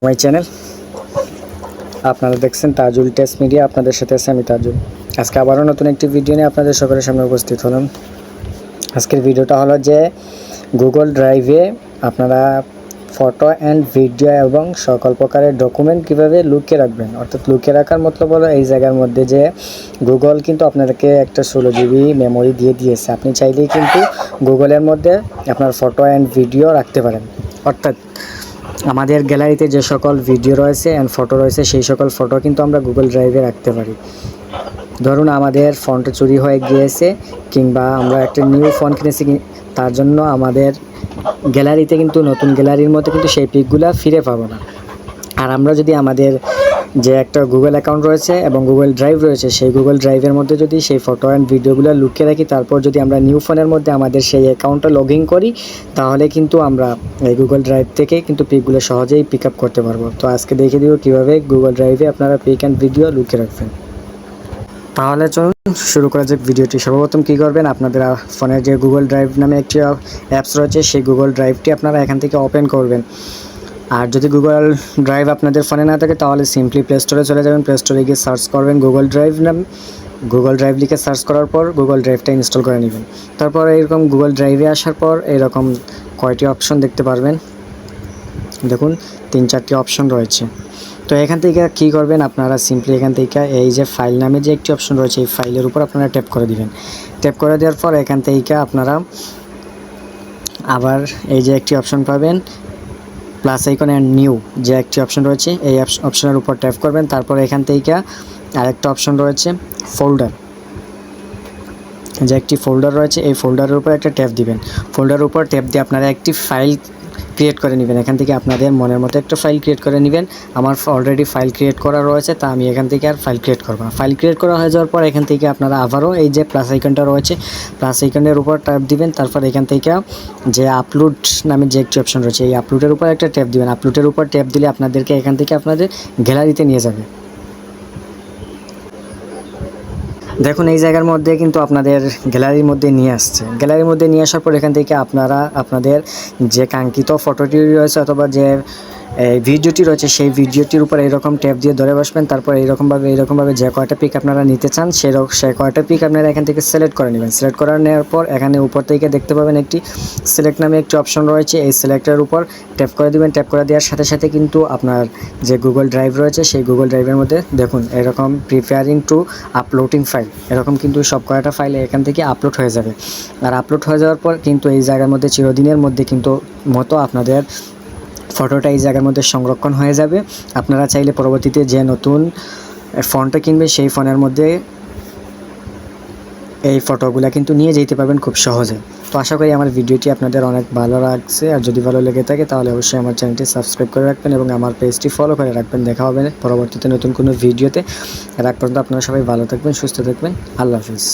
My channel আপনারা দেখছেন Tajul test media. আপনাদের সাথে আছে আমি তাজুল। আজকে আবারও নতুন একটি ভিডিও নিয়ে আপনাদের সকলের সামনে উপস্থিত হলাম। আজকের ভিডিওটা হলো যে গুগল ড্রাইভে আপনারা ফটো অ্যান্ড ভিডিও এবং সকল প্রকারের ডকুমেন্ট কীভাবে লুকিয়ে রাখবেন। অর্থাৎ লুকিয়ে রাখার মতলব হলো এই জায়গার মধ্যে যে গুগল কিন্তু আপনাদেরকে একটা 16 GB মেমোরি দিয়ে দিয়েছে। আপনি চাইলেই কিন্তু গুগলের মধ্যে আপনার ফটো অ্যান্ড ভিডিও রাখতে পারেন। অর্থাৎ আমাদের গ্যালারিতে যে সকল ভিডিও রয়েছে অ্যান্ড ফটো রয়েছে সেই সকল ফটো কিন্তু আমরা গুগল ড্রাইভে রাখতে পারি। ধরুন আমাদের ফোনটা চুরি হয়ে গিয়েছে কিংবা আমরা একটা নিউ ফোন কিনেছি, তার জন্য আমাদের গ্যালারিতে কিন্তু নতুন গ্যালারির মধ্যে কিন্তু সেই পিকগুলো ফিরে পাবো না। আর আমরা যদি আমাদের যে একটা গুগল অ্যাকাউন্ট রয়েছে এবং গুগল ড্রাইভ রয়েছে সেই গুগল ড্রাইভের মধ্যে যদি সেই ফটো অ্যান্ড ভিডিওগুলো লুকিয়ে রাখি, তারপর যদি আমরা নিউ ফোনের মধ্যে আমাদের সেই অ্যাকাউন্টটা লগ ইন করি, তাহলে কিন্তু আমরা এই গুগল ড্রাইভ থেকে কিন্তু পিকগুলো সহজেই পিক আপ করতে পারবো। তো আজকে দেখিয়ে দিব কীভাবে গুগল ড্রাইভে আপনারা পিক অ্যান্ড ভিডিও লুকিয়ে রাখবেন। তাহলে চলুন শুরু করা যাক ভিডিওটি। সর্বপ্রথম কী করবেন, আপনাদের ফোনের যে গুগল ড্রাইভ নামে একটি অ্যাপস রয়েছে সেই গুগল ড্রাইভটি আপনারা এখান থেকে ওপেন করবেন। আর যদি গুগল ড্রাইভ আপনাদের ফোনে না থাকে তাহলে সিম্পলি প্লে স্টোরে চলে যাবেন। প্লে স্টোরে গিয়ে সার্চ করবেন গুগল ড্রাইভ নাম, গুগল ড্রাইভ লিখে সার্চ করার পর গুগল ড্রাইভটা ইনস্টল করে নেবেন। তারপর এরকম গুগল ড্রাইভে আসার পর এরকম কয়টি অপশন দেখতে পারবেন। দেখুন 3-4টি অপশন রয়েছে। তো এখান থেকে কী করবেন, আপনারা সিম্পলি এখান থেকে এই যে ফাইল নামে যে একটি অপশন রয়েছে এই ফাইলের উপর আপনারা ট্যাপ করে দিবেন। ট্যাপ করে দেওয়ার পর এখান থেকে আপনারা আবার এই যে একটি অপশন পাবেন প্লাস আইকন অ্যান্ড নিউ যে একটি অপশন রয়েছে এই অপশনের উপর ট্যাপ করবেন। তারপর এখান থেকে আরেকটা অপশন রয়েছে ফোল্ডার, যে একটি ফোল্ডার রয়েছে এই ফোল্ডারের উপর একটা ট্যাপ দিবেন। ফোল্ডারের উপর ট্যাপ দিয়ে আপনারা একটি ফাইল ক্রিয়েট করে নেবেন। এখান থেকে আপনাদের মনের মতো একটা ফাইল ক্রিয়েট করে নেবেন। আমার অলরেডি ফাইল ক্রিয়েট করা রয়েছে, তা আমি এখান থেকে আর ফাইল ক্রিয়েট করব না। ফাইল ক্রিয়েট করা হয়ে যাওয়ার পর এখান থেকে আপনারা আবারও এই যে প্লাস আইকনটা রয়েছে প্লাস আইকনের উপর ট্যাপ দিবেন। তারপর এখান থেকে যে আপলোড নামে যে একটি অপশন রয়েছে এই আপলোডের উপর একটা ট্যাপ দিবেন। আপলোডের উপর ট্যাপ দিলে আপনাদেরকে এখান থেকে আপনাদের গ্যালারিতে নিয়ে যাবে। দেখুন এই জায়গার মধ্যে কিন্তু আপনাদের গ্যালারির মধ্যে নিয়ে আসছে। গ্যালারির মধ্যে নিয়ে আসার পর এখান থেকে আপনারা আপনাদের যে কাঙ্ক্ষিত ফটোটি রয়েছে অথবা যে ভিডিওটি রয়েছে সেই ভিডিওটির উপর এইরকম ট্যাপ দিয়ে ধরে বসবেন। তারপর এইরকমভাবে যে কয়টা পিক আপনারা নিতে চান সে কয়টা পিক আপনারা এখান থেকে সিলেক্ট করে নেবেন। সিলেক্ট করে নেওয়ার পর এখানে উপর থেকে দেখতে পাবেন একটি সিলেক্ট নামে একটি অপশন রয়েছে, এই সিলেক্টের উপর ট্যাপ করে দেবেন। ট্যাপ করে দেওয়ার সাথে সাথে কিন্তু আপনার যে গুগল ড্রাইভ রয়েছে সেই গুগল ড্রাইভের মধ্যে দেখুন এরকম প্রিপেয়ারিং টু আপলোডিং ফাইল, এরকম কিন্তু সব কয়টা ফাইল এখান থেকে আপলোড হয়ে যাবে। আর আপলোড হয়ে যাওয়ার পর কিন্তু এই জায়গার মধ্যে চিরদিনের মধ্যে কিন্তু আপনাদের ফটোটা এই জায়গার মধ্যে সংরক্ষণ হয়ে যাবে। আপনারা চাইলে পরবর্তীতে যে নতুন ফোনটা কিনবে সেই ফোনের মধ্যে এই ফটোগুলো কিন্তু নিয়ে যেতে পারবেন খুব সহজে। তো আশা করি আমার ভিডিওটি আপনাদের অনেক ভালো লাগছে। আর যদি ভালো লেগে থাকে তাহলে অবশ্যই আমার চ্যানেলটি সাবস্ক্রাইব করে রাখবেন এবং আমার পেজটি ফলো করে রাখবেন। দেখা হবে পরবর্তীতে নতুন কোনো ভিডিওতে। রাখ পর্যন্ত আপনারা সবাই ভালো থাকবেন, সুস্থ থাকবেন। আল্লাহ হাফিজ।